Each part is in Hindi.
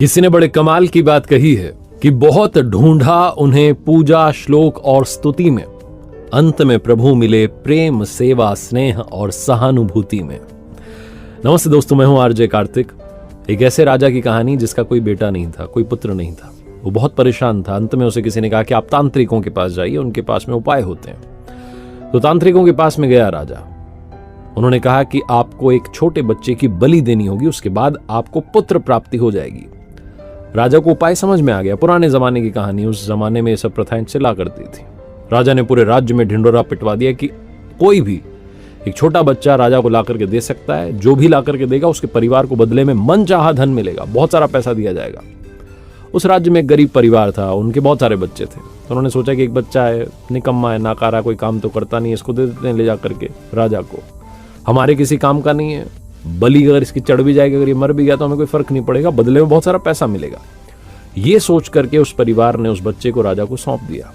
किसी ने बड़े कमाल की बात कही है कि बहुत ढूंढा उन्हें पूजा श्लोक और स्तुति में, अंत में प्रभु मिले प्रेम सेवा स्नेह और सहानुभूति में। नमस्ते दोस्तों, मैं हूं आरजे कार्तिक। एक ऐसे राजा की कहानी जिसका कोई बेटा नहीं था, कोई पुत्र नहीं था। वो बहुत परेशान था। अंत में उसे किसी ने कहा कि आप तांत्रिकों के पास जाइए, उनके पास में उपाय होते हैं। तो तांत्रिकों के पास में गया राजा। उन्होंने कहा कि आपको एक छोटे बच्चे की बलि देनी होगी, उसके बाद आपको पुत्र प्राप्ति हो जाएगी। राजा को उपाय समझ में आ गया। पुराने जमाने की कहानी, उस जमाने में ये सब प्रथाएं चला करती थी। राजा ने पूरे राज्य में ढिंडोरा पिटवा दिया कि कोई भी एक छोटा बच्चा राजा को ला करके दे सकता है। जो भी ला करके देगा उसके परिवार को बदले में मनचाहा धन मिलेगा, बहुत सारा पैसा दिया जाएगा। उस राज्य में एक गरीब परिवार था, उनके बहुत सारे बच्चे थे। तो उन्होंने सोचा कि एक बच्चा है, निकम्मा है, नाकारा, कोई काम तो करता नहीं है, इसको दे देते हैं ले जा करके राजा को। हमारे किसी काम का नहीं है, बलि अगर इसकी चढ़ भी जाएगी, अगर ये मर भी गया तो हमें कोई फर्क नहीं पड़ेगा, बदले में बहुत सारा पैसा मिलेगा। ये सोच करके उस परिवार ने उस बच्चे को राजा को सौंप दिया।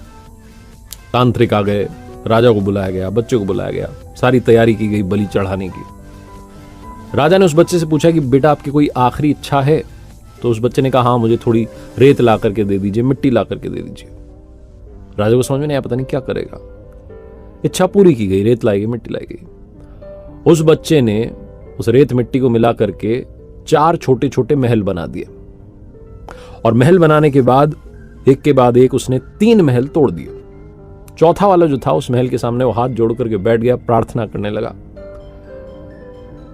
तांत्रिक आ गए, राजा को बुलाया गया, बच्चे को बुलाया गया, सारी तैयारी की गई बलि चढ़ाने की। राजा ने उस बच्चे से पूछा कि बेटा आपकी कोई आखिरी इच्छा है? तो उस बच्चे ने कहा हाँ, मुझे थोड़ी रेत ला करके दे दीजिए, मिट्टी ला करके दे दीजिए। राजा को समझ में नहीं आया, पता नहीं क्या करेगा। इच्छा पूरी की गई, रेत लाई गई, मिट्टी लाई गई। उस बच्चे ने उस रेत मिट्टी को मिला करके 4 छोटे छोटे महल बना दिए, और महल बनाने के बाद एक के बाद एक उसने 3 महल तोड़ दिए। चौथा वाला जो था, उस महल के सामने वो हाथ जोड़ करके बैठ गया, प्रार्थना करने लगा।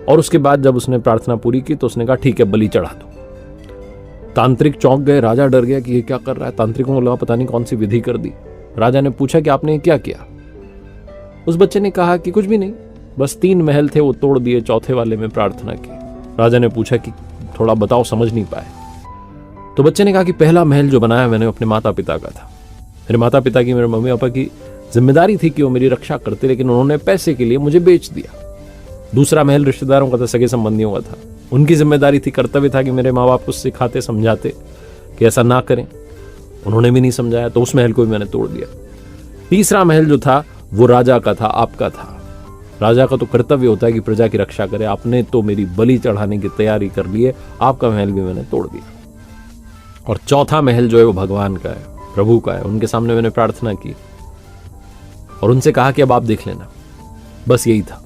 और उसके बाद जब उसने प्रार्थना पूरी की तो उसने कहा ठीक है, बलि चढ़ा दो। तांत्रिक चौंक गए, राजा डर गया कि ये क्या कर रहा है। तांत्रिकों को लगा पता नहीं कौन सी विधि कर दी। राजा ने पूछा कि आपने क्या किया? उस बच्चे ने कहा कि कुछ भी नहीं, बस 3 महल थे वो तोड़ दिए, चौथे वाले में प्रार्थना की। राजा ने पूछा कि थोड़ा बताओ, समझ नहीं पाए। तो बच्चे ने कहा कि पहला महल जो बनाया मैंने अपने माता पिता का था। मेरे माता पिता की, मेरे मम्मी पापा की जिम्मेदारी थी कि वो मेरी रक्षा करते, लेकिन उन्होंने पैसे के लिए मुझे बेच दिया। दूसरा महल रिश्तेदारों का था, सगे संबंधियों का था। उनकी जिम्मेदारी थी, कर्तव्य था कि मेरे माँ बाप को सिखाते समझाते कि ऐसा ना करें। उन्होंने भी नहीं समझाया, तो उस महल को भी मैंने तोड़ दिया। तीसरा महल जो था वो राजा का था, आपका था। राजा का तो कर्तव्य होता है कि प्रजा की रक्षा करे। आपने तो मेरी बलि चढ़ाने की तैयारी कर ली है, आपका महल भी मैंने तोड़ दिया। और चौथा महल जो है वो भगवान का है, प्रभु का है। उनके सामने मैंने प्रार्थना की और उनसे कहा कि अब आप देख लेना। बस यही था।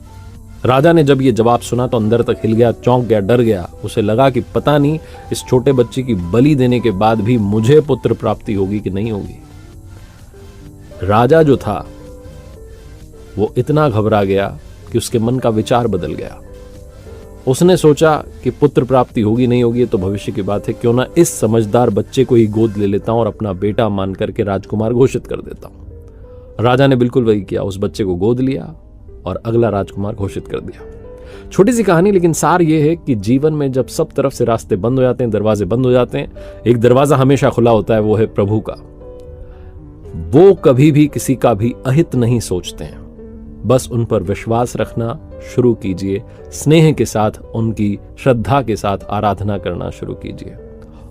राजा ने जब ये जवाब सुना तो अंदर तक हिल गया, चौंक गया, डर गया। उसे लगा कि पता नहीं इस छोटे बच्चे की बलि देने के बाद भी मुझे पुत्र प्राप्ति होगी कि नहीं होगी। राजा जो था वो इतना घबरा गया कि उसके मन का विचार बदल गया। उसने सोचा कि पुत्र प्राप्ति होगी नहीं होगी ये तो भविष्य की बात है, क्यों ना इस समझदार बच्चे को ही गोद ले लेता हूं और अपना बेटा मान करके राजकुमार घोषित कर देता हूं। राजा ने बिल्कुल वही किया, उस बच्चे को गोद लिया और अगला राजकुमार घोषित कर दिया। छोटी सी कहानी, लेकिन सार यह है कि जीवन में जब सब तरफ से रास्ते बंद हो जाते हैं, दरवाजे बंद हो जाते हैं, एक दरवाजा हमेशा खुला होता है, वो है प्रभु का। वो कभी भी किसी का भी अहित नहीं सोचते हैं। बस उन पर विश्वास रखना शुरू कीजिए, स्नेह के साथ, उनकी श्रद्धा के साथ आराधना करना शुरू कीजिए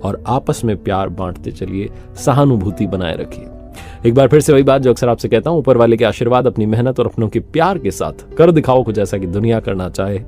और आपस में प्यार बांटते चलिए, सहानुभूति बनाए रखिए। एक बार फिर से वही बात जो अक्सर आपसे कहता हूं, ऊपर वाले के आशीर्वाद, अपनी मेहनत और अपनों के प्यार के साथ कर दिखाओ कुछ ऐसा कि दुनिया करना चाहे।